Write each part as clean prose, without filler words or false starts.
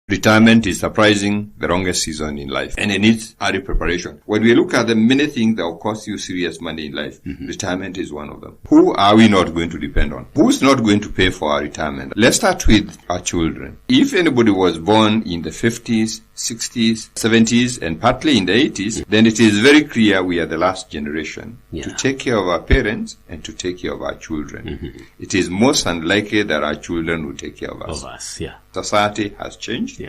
Retirement is surprising the longest season in life, and it needs early preparation. When we look at the many things that will cost you serious money in life, retirement is one of them. Who are we not going to depend on? Who's not going to pay for our retirement? Let's start with our children. If anybody was born in the 50s, 60s, 70s, and partly in the 80s, then it is very clear we are the last generation to take care of our parents and to take care of our children. It is most unlikely that our children will take care of us. Society has changed.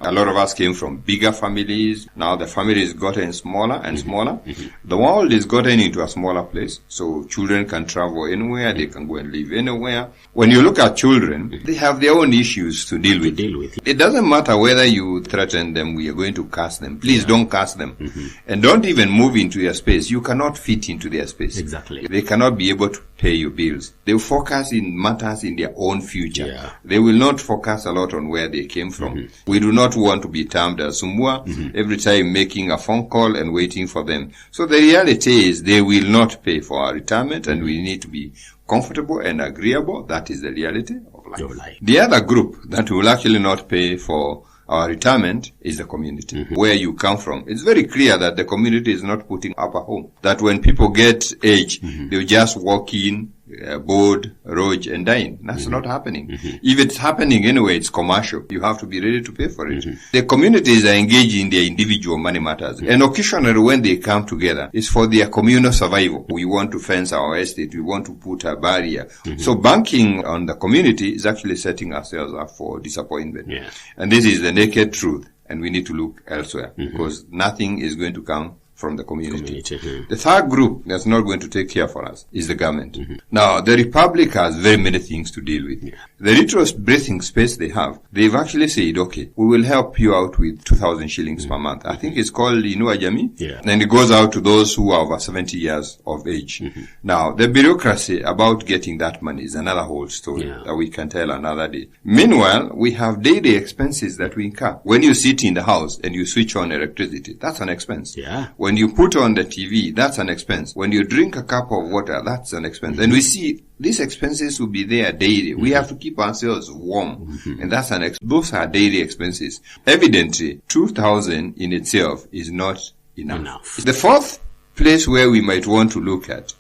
A lot of us came from bigger families. Now the family is gotten smaller and smaller. The world is gotten into a smaller place, so children can travel anywhere, they can go and live anywhere. When you look at children, they have their own issues to deal with. It doesn't matter whether you threaten them, we are going to cast them. Please don't cast them. And don't even move into their space. You cannot fit into their space. Exactly. They cannot be able to pay your bills. They will focus in matters in their own future. They will not focus a lot on where they came from. We do not want to be termed as Sumbua every time making a phone call and waiting for them. So the reality is they will not pay for our retirement, and we need to be comfortable and agreeable. That is the reality of life. The other group that will actually not pay for our retirement is the community, where you come from. It's very clear that the community is not putting up a home. That when people get age, they'll just walk in, board, roge, and dine. That's not happening. If it's happening anyway, it's commercial. You have to be ready to pay for it. The communities are engaged in their individual money matters. And occasionally when they come together, it's for their communal survival. We want to fence our estate. We want to put a barrier. So banking on the community is actually setting ourselves up for disappointment. And this is the naked truth. And we need to look elsewhere because nothing is going to come from the community. The third group that's not going to take care for us is the government. Now, the Republic has very many things to deal with. The little breathing space they have, they've actually said, okay, we will help you out with 2,000 shillings per month. I think it's called Inua Jamii. And it goes out to those who are over 70 years of age. Now, the bureaucracy about getting that money is another whole story that we can tell another day. Meanwhile, we have daily expenses that we incur. When you sit in the house and you switch on electricity, that's an expense. When you put on the TV, that's an expense. When you drink a cup of water, that's an expense. And we see these expenses will be there daily. We have to keep ourselves warm. And that's those are daily expenses. Evidently, 2,000 in itself is not enough. The fourth place where we might want to look at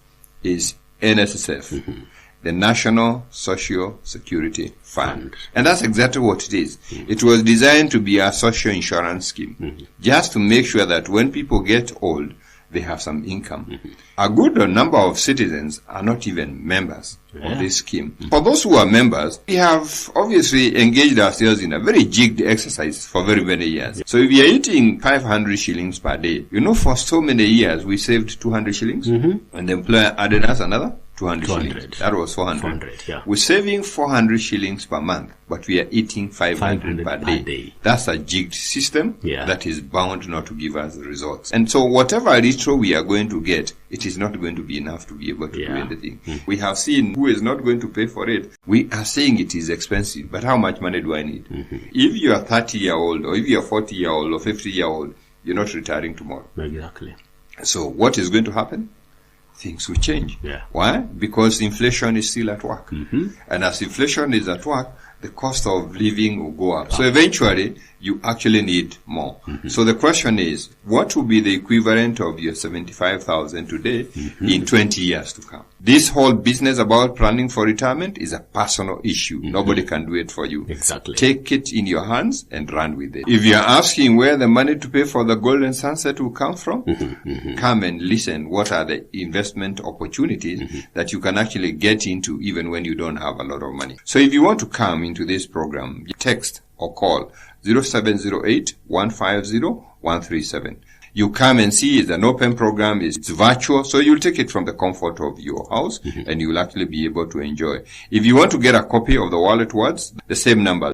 is NSSF. The National Social Security Fund. And that's exactly what it is. It was designed to be a social insurance scheme, just to make sure that when people get old, they have some income. A good number of citizens are not even members of this scheme. For those who are members, we have obviously engaged ourselves in a very jigged exercise for very many years. So if you're eating 500 shillings per day, for so many years we saved 200 shillings, and the employer added us another 200 shillings. That was 400. We're saving 400 shillings per month, but we are eating 500 per day. That's a jigged system that is bound not to give us results. And so whatever retro we are going to get, it is not going to be enough to be able to do anything. We have seen who is not going to pay for it. We are saying it is expensive, but how much money do I need? If you are 30-year-old, or if you are 40-year-old, or 50-year-old, you're not retiring tomorrow. Exactly. So what is going to happen? Things will change. Why? Because inflation is still at work. And as inflation is at work, the cost of living will go up. So eventually, you actually need more. So the question is, what will be the equivalent of your 75,000 today in 20 years to come? This whole business about planning for retirement is a personal issue. Nobody can do it for you. Exactly. Take it in your hands and run with it. If you're asking where the money to pay for the golden sunset will come from, come and listen. What are the investment opportunities that you can actually get into even when you don't have a lot of money? So if you want to come into this program, text or call 0708 150 137. You come and see it's an open program, it's virtual, so you'll take it from the comfort of your house and you'll actually be able to enjoy. If you want to get a copy of the wallet words, the same number